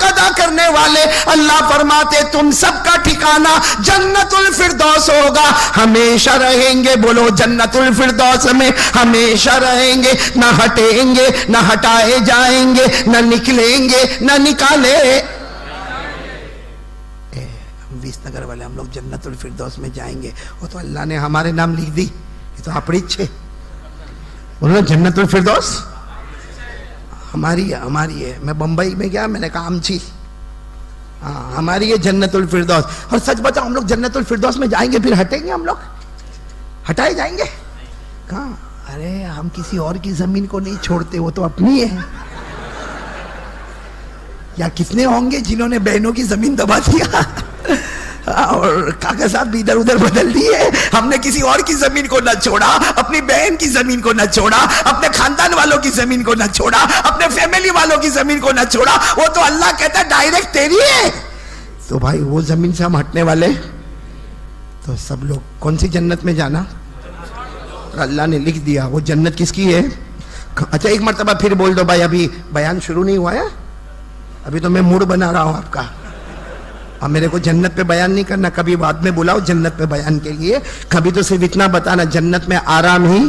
हक अदा करने वाले। अल्लाह फरमाते तुम सबका ठिकाना जन्नतुल फिरदौस होगा, हमेशा रहेंगे। बोलो जन्नतुल फिरदौस में हमेशा रहेंगे, ना हटेंगे, ना हटाए जाएंगे, ना निकलेंगे, ना निकाले। विसनगर वाले हम लोग जन्नतुल फिरदौस में जाएंगे, वो तो अल्लाह ने हमारे नाम लिख दी, ये तो अपनी इच्छा। बोलो जन्नतुल फिरदौस हमारी है, हमारी है। मैं बंबई में गया, मैंने कहा आमची, हाँ हमारी है जन्नतुल फिरदौस। और सच बताओ हम लोग जन्नतुल फिरदौस में जाएंगे फिर हटेंगे, हम लोग हटाए जाएंगे कहाँ? अरे हम किसी और की जमीन को नहीं छोड़ते, वो तो अपनी है। या कितने होंगे जिन्होंने बहनों की जमीन दबा दिया और कागज साहब इधर उधर बदल दिए। हमने किसी और की जमीन को ना छोड़ा, अपनी बहन की जमीन को ना छोड़ा, अपने खानदान वालों की जमीन को ना छोड़ा, अपने फैमिली वालों की जमीन को ना छोड़ा। वो तो अल्लाह कहता है डायरेक्ट तेरी है। तो भाई वो जमीन से हम हटने वाले, तो सब लोग कौन सी जन्नत में जाना? अल्लाह ने लिख दिया वो जन्नत किसकी है। अच्छा एक मरतबा फिर बोल दो भाई, अभी बयान शुरू नहीं हुआ है, अभी तो मैं मूड बना रहा हूं आपका। अब मेरे को जन्नत पे बयान नहीं करना, कभी बाद में बुलाओ जन्नत पे बयान के लिए, कभी तो सिर्फ इतना बताना जन्नत में आराम ही।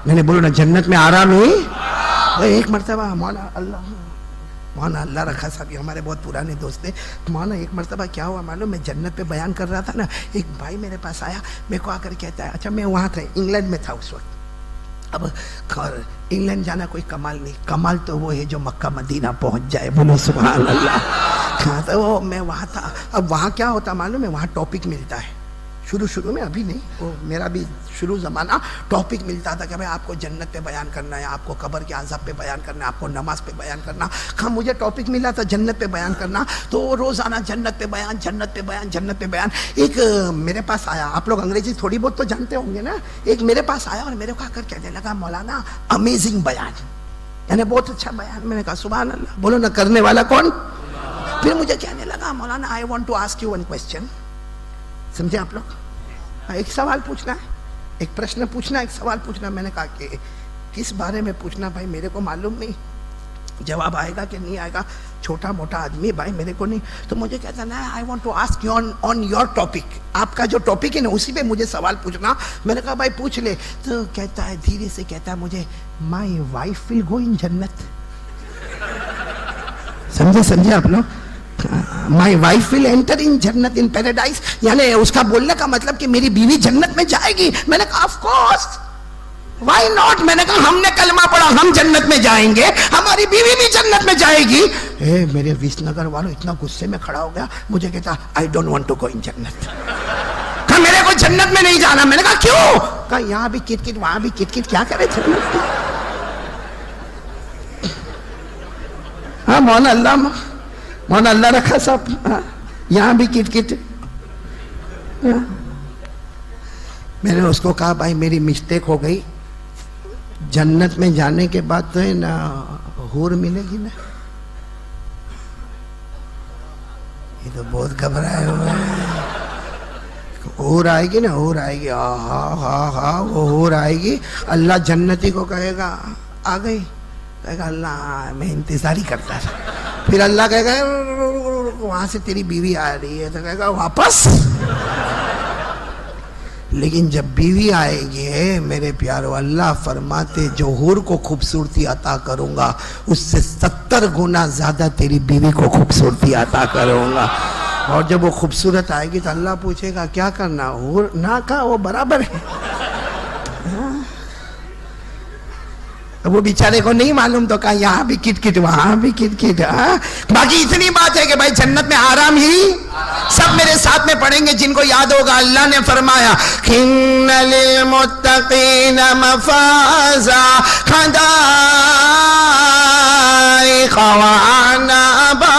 मैंने बोलो ना जन्नत में आराम ही। एक मरतबा मौला अल्लाह रखा साहब, ये हमारे बहुत पुराने दोस्त थे। मौला एक मरतबा क्या हुआ मालूम, मैं जन्नत पे बयान कर रहा था ना, एक भाई मेरे पास आया, मेरे को आकर कहता है, अच्छा मैं वहाँ था इंग्लैंड में था उस वक्त। अब इंग्लैंड जाना कोई कमाल नहीं, कमाल तो वो है जो मक्का मदीना पहुंच जाए। बोलो सुभान अल्लाह। हाँ तो वो मैं वहाँ था। अब वहाँ क्या होता मालूम है, वहाँ टॉपिक मिलता है शुरू में, अभी नहीं, वो मेरा भी शुरू ज़माना, टॉपिक मिलता था कि भाई आपको जन्नत पे बयान करना है, आपको कब्र के अज़ाब पे बयान करना है, आपको नमाज पे बयान करना। हाँ मुझे टॉपिक मिला था जन्नत पे बयान करना, तो रोज़ाना जन्नत पे बयान, जन्नत पे बयान, जन्नत पे बयान। एक मेरे पास आया, आप लोग अंग्रेजी थोड़ी बहुत तो जानते होंगे ना, एक मेरे पास आया और मेरे को आकर कहने लगा मौलाना अमेजिंग बयान, यानी बहुत अच्छा बयान। मैंने कहा सुभान अल्लाह। बोलो ना करने वाला कौन? फिर मुझे कहने लगा मौलाना I want to ask you one question. समझे आप लोग? एक सवाल पूछना है, एक प्रश्न पूछना, एक सवाल पूछना। मैंने कहा कि किस बारे में पूछना भाई, मेरे को मालूम नहीं, जवाब आएगा कि नहीं आएगा, छोटा मोटा आदमी भाई मेरे को नहीं। तो मुझे कहता ना I want to ask you on your topic, आपका जो टॉपिक है ना उसी पे मुझे सवाल पूछना। मैंने कहा भाई पूछ ले। तो कहता है धीरे से, कहता है मुझे my wife will go in जन्नत। समझे आप लोग? My wife will enter in जन्नत इन पैराडाइज, यानी उसका बोलने का मतलब कि मेरी बीवी जन्नत में जाएगी। मैंने कहा ऑफ कोर्स, व्हाई नॉट। मैंने कहा हमने कलमा पढ़ा, हम जन्नत में जाएंगे, हमारी बीवी भी जन्नत में जाएगी। मेरे विसनगर वालों इतना गुस्से में खड़ा हो गया, मुझे कहता I don't want to go in जन्नत। कहा मेरे को जन्नत में नहीं जाना। मैंने कहा क्यों? कहा यहाँ भी किटकिट वहां भी किटकिट, क्या करे जन्नत में। हाँ मौला अल्लाह रखा सब, यहाँ भी किटकिट। मैंने उसको कहा भाई मेरी मिस्टेक हो गई, जन्नत में जाने के बाद तो है ना हूर मिलेगी ना। ये तो बहुत घबराए हुए हैं। हूर आएगी ना, हूर आएगी, हाँ वो हूर आएगी। अल्लाह जन्नती को कहेगा आ गई, कहेगा अल्लाह मैं इंतजार ही करता था। फिर अल्लाह कहेगा वहां से तेरी बीवी आ रही है, तो कहेगा वापस। लेकिन जब बीवी आएगी मेरे प्यारो, अल्लाह फरमाते जो हूर को खूबसूरती अता करूंगा उससे 70 गुना ज्यादा तेरी बीवी को खूबसूरती अता करूंगा। और जब वो खूबसूरत आएगी तो अल्लाह पूछेगा क्या करना, हूर ना का वो बराबर है। वो बेचारे को नहीं मालूम, तो कहा यहाँ भी किटकिट वहां भी किटकिट। बाकी इतनी बात है कि भाई जन्नत में आराम ही। सब मेरे साथ में पढ़ेंगे जिनको याद होगा। अल्लाह ने फरमाया इन्ना लिल मुत्तकीन मफाजा खदाइक़ व अनाबा